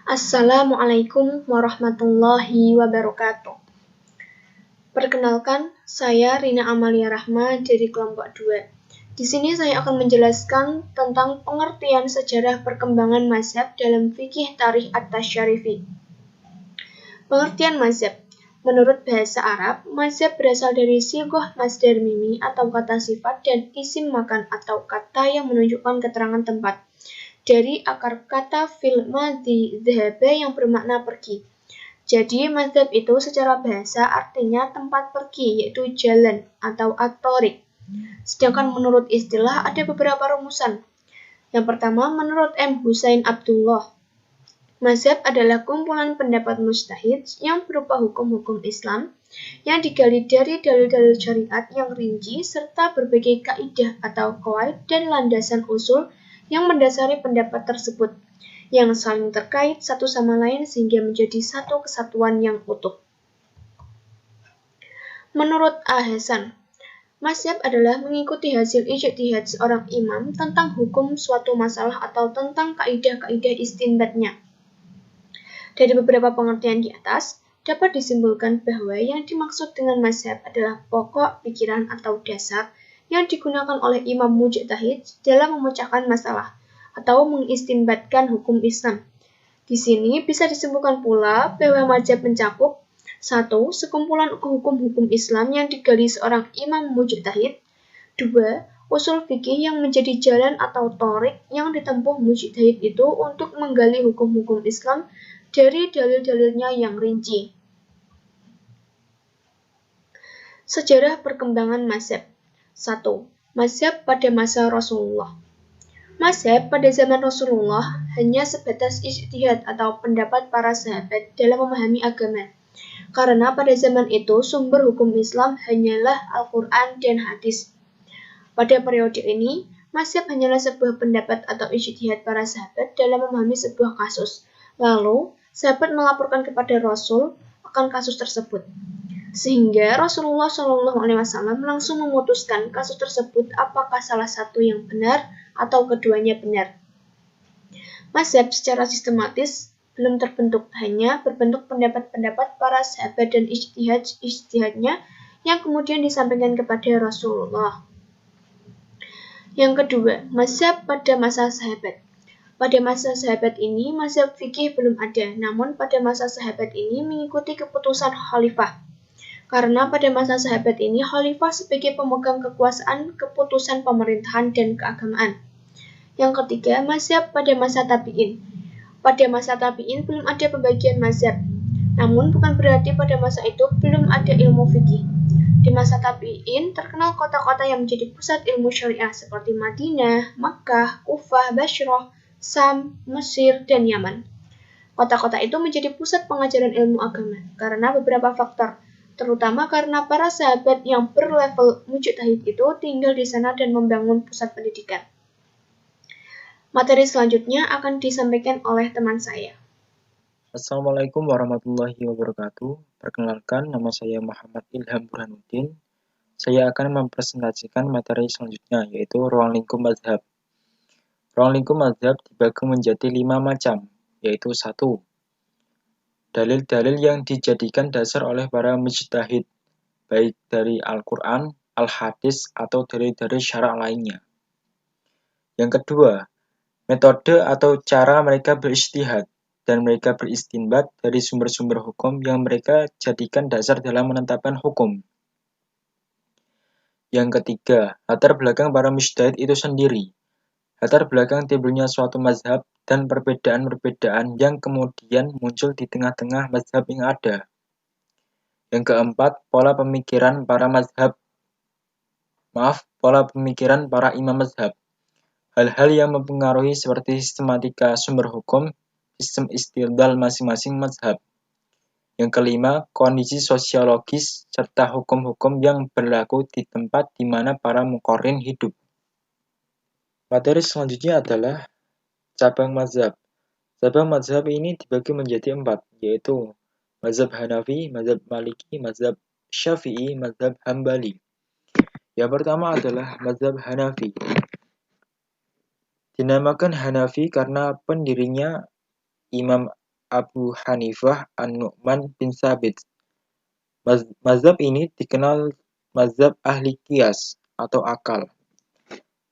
Assalamualaikum warahmatullahi wabarakatuh. Perkenalkan, saya Rina Amalia Rahma dari kelompok 2. Di sini saya akan menjelaskan tentang pengertian sejarah perkembangan mazhab dalam fikih tarikh at-tasyarifi. Pengertian mazhab. Menurut bahasa Arab, mazhab berasal dari sighah masdar mimi atau kata sifat dan isim makan atau kata yang menunjukkan keterangan tempat. Dari akar kata fil madhi dhahaba yang bermakna pergi. Jadi mazhab itu secara bahasa artinya tempat pergi, yaitu jalan atau at-thariq. Sedangkan menurut istilah ada beberapa rumusan. Yang pertama, menurut M. Husain Abdullah, mazhab adalah kumpulan pendapat mujtahid yang berupa hukum-hukum Islam yang digali dari dalil-dalil syariat yang rinci serta berbagai kaidah atau qawaid dan landasan usul yang mendasari pendapat tersebut, yang saling terkait satu sama lain sehingga menjadi satu kesatuan yang utuh. Menurut A-Hasan, mazhab adalah mengikuti hasil ijtihad seorang imam tentang hukum suatu masalah atau tentang kaidah-kaidah istinbatnya. Dari beberapa pengertian di atas, dapat disimpulkan bahwa yang dimaksud dengan mazhab adalah pokok pikiran atau dasar yang digunakan oleh imam mujtahid dalam memecahkan masalah atau mengistinbatkan hukum Islam. Di sini bisa disimpulkan pula bahwa mazhab mencakup 1. Sekumpulan hukum-hukum Islam yang digali seorang imam mujtahid. 2. Usul fikih yang menjadi jalan atau thariq yang ditempuh mujtahid itu untuk menggali hukum-hukum Islam dari dalil-dalilnya yang rinci. Sejarah perkembangan mazhab. 1. Mazhab pada masa Rasulullah. Mazhab pada zaman Rasulullah hanya sebatas ijtihad atau pendapat para sahabat dalam memahami agama. Karena pada zaman itu sumber hukum Islam hanyalah Al-Quran dan hadis. Pada periode ini, mazhab hanyalah sebuah pendapat atau ijtihad para sahabat dalam memahami sebuah kasus. Lalu, sahabat melaporkan kepada Rasul akan kasus tersebut. Sehingga Rasulullah SAW langsung memutuskan kasus tersebut apakah salah satu yang benar atau keduanya benar. Mazhab secara sistematis belum terbentuk, hanya berbentuk pendapat-pendapat para sahabat dan ijtihadnya yang kemudian disampaikan kepada Rasulullah. Yang kedua, mazhab pada masa sahabat. Pada masa sahabat ini, mazhab fikih belum ada, namun pada masa sahabat ini mengikuti keputusan khalifah. Karena pada masa sahabat ini, khalifah sebagai pemegang kekuasaan, keputusan pemerintahan, dan keagamaan. Yang ketiga, mazhab pada masa tabi'in. Pada masa tabi'in belum ada pembagian mazhab. Namun bukan berarti pada masa itu belum ada ilmu fikih. Di masa tabi'in terkenal kota-kota yang menjadi pusat ilmu syariah seperti Madinah, Makkah, Kufah, Bashrah, Sam, Mesir, dan Yaman. Kota-kota itu menjadi pusat pengajaran ilmu agama karena beberapa faktor, terutama karena para sahabat yang berlevel mujtahid itu tinggal di sana dan membangun pusat pendidikan. Materi selanjutnya akan disampaikan oleh teman saya. Assalamualaikum warahmatullahi wabarakatuh. Perkenalkan, nama saya Muhammad Ilham Burhanuddin. Saya akan mempresentasikan materi selanjutnya, yaitu ruang lingkup mazhab. Ruang lingkup mazhab dibagi menjadi 5 macam, yaitu 1. Dalil-dalil yang dijadikan dasar oleh para mujtahid, baik dari Al-Quran, Al-Hadis, atau dalil-dalil syara' lainnya. Yang kedua, metode atau cara mereka berijtihad dan mereka beristinbat dari sumber-sumber hukum yang mereka jadikan dasar dalam menetapkan hukum. Yang ketiga, latar belakang para mujtahid itu sendiri. Latar belakang timbulnya suatu mazhab dan perbedaan-perbedaan yang kemudian muncul di tengah-tengah mazhab yang ada. Yang keempat, pola pemikiran para imam mazhab. Hal-hal yang mempengaruhi seperti sistematika sumber hukum, sistem istidlal masing-masing mazhab. Yang kelima, kondisi sosiologis serta hukum-hukum yang berlaku di tempat di mana para muqarrin hidup. Materi selanjutnya adalah cabang mazhab. Cabang mazhab ini dibagi menjadi 4, yaitu mazhab Hanafi, mazhab Maliki, mazhab Syafi'i, mazhab Hambali. Yang pertama adalah mazhab Hanafi. Dinamakan Hanafi karena pendirinya Imam Abu Hanifah An-Nu'man bin Sabit. Mazhab ini dikenal mazhab ahli qiyas atau akal.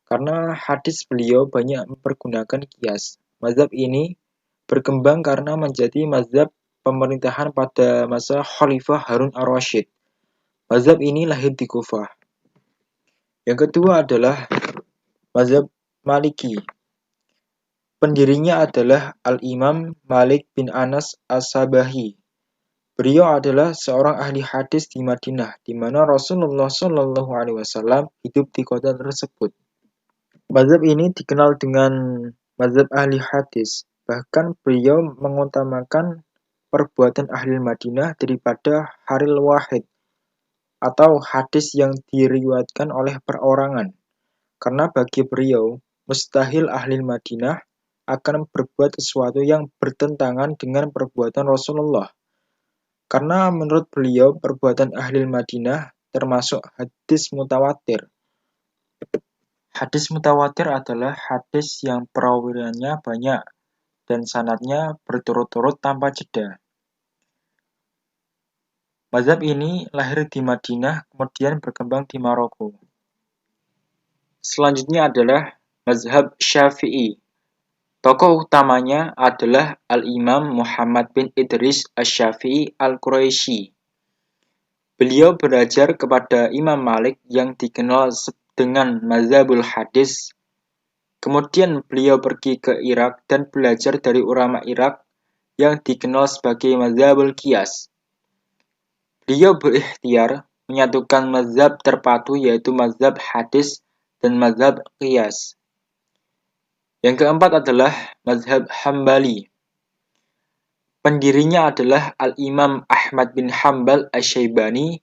Karena hadis beliau banyak mempergunakan qiyas. Mazhab ini berkembang karena menjadi mazhab pemerintahan pada masa Khalifah Harun ar-Rasyid. Mazhab ini lahir di Kufah. Yang kedua adalah mazhab Maliki. Pendirinya adalah Al-Imam Malik bin Anas As-Sabahi. Beliau adalah seorang ahli hadis di Madinah, di mana Rasulullah SAW hidup di kota tersebut. Mazhab ini dikenal dengan mazhab ahli hadis. Bahkan beliau mengutamakan perbuatan ahli Madinah daripada haril wahid atau hadis yang diriwayatkan oleh perorangan. Karena bagi beliau, mustahil ahli Madinah akan berbuat sesuatu yang bertentangan dengan perbuatan Rasulullah. Karena menurut beliau, perbuatan ahli Madinah termasuk hadis mutawatir. Hadis mutawatir adalah hadis yang perawiannya banyak dan sanadnya berturut-turut tanpa jeda. Mazhab ini lahir di Madinah, kemudian berkembang di Maroko. Selanjutnya adalah mazhab Syafi'i. Tokoh utamanya adalah Al-Imam Muhammad bin Idris Asy-Syafi'i Al-Quraisy. Beliau belajar kepada Imam Malik yang dikenal dengan mazhabul hadis. Kemudian beliau pergi ke Irak dan belajar dari ulama Irak yang dikenal sebagai mazhabul qiyas. Beliau berikhtiar menyatukan mazhab terpadu yaitu mazhab hadis dan mazhab qiyas. Yang keempat adalah mazhab Hambali. Pendirinya adalah Al-Imam Ahmad bin Hanbal Asy-Syaibani.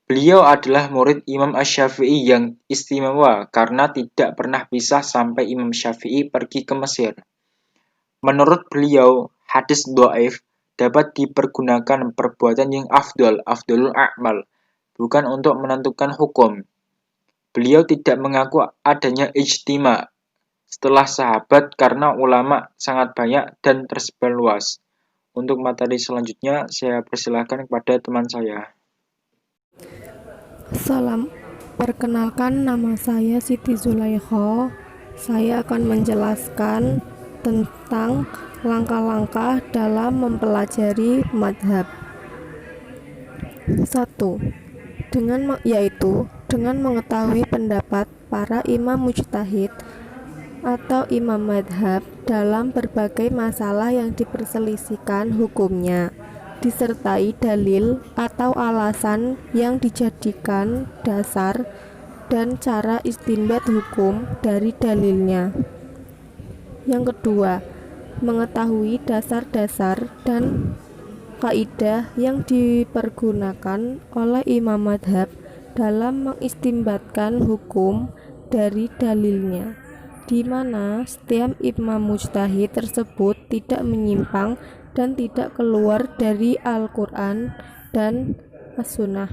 Beliau adalah murid Imam Asy-Syafi'i yang istimewa karena tidak pernah pisah sampai Imam Syafi'i pergi ke Mesir. Menurut beliau, hadis dhaif dapat dipergunakan perbuatan yang afdalul a'mal, bukan untuk menentukan hukum. Beliau tidak mengaku adanya ijtima' setelah sahabat karena ulama sangat banyak dan tersebar luas. Untuk materi selanjutnya, saya persilahkan kepada teman saya. Salam, perkenalkan nama saya Siti Zulaikha. Saya akan menjelaskan tentang langkah-langkah dalam mempelajari madhab. 1. Dengan mengetahui pendapat para imam mujtahid atau imam madhab dalam berbagai masalah yang diperselisihkan hukumnya, disertai dalil atau alasan yang dijadikan dasar dan cara istinbat hukum dari dalilnya. Yang kedua, mengetahui dasar-dasar dan kaidah yang dipergunakan oleh imam madhab dalam mengistinbatkan hukum dari dalilnya, di mana setiap imam mujtahid tersebut tidak menyimpang dan tidak keluar dari Al-Quran dan As-Sunnah.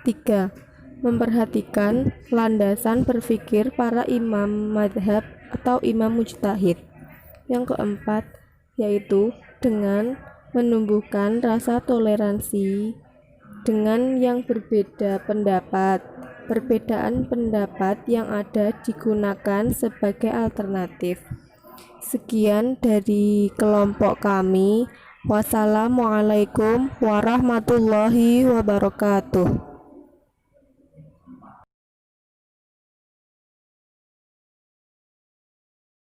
3. Memperhatikan landasan berpikir para imam madhab atau imam mujtahid. Yang keempat, yaitu dengan menumbuhkan rasa toleransi dengan yang berbeda pendapat. Perbedaan pendapat yang ada digunakan sebagai alternatif. Sekian dari kelompok kami. Wassalamualaikum warahmatullahi wabarakatuh.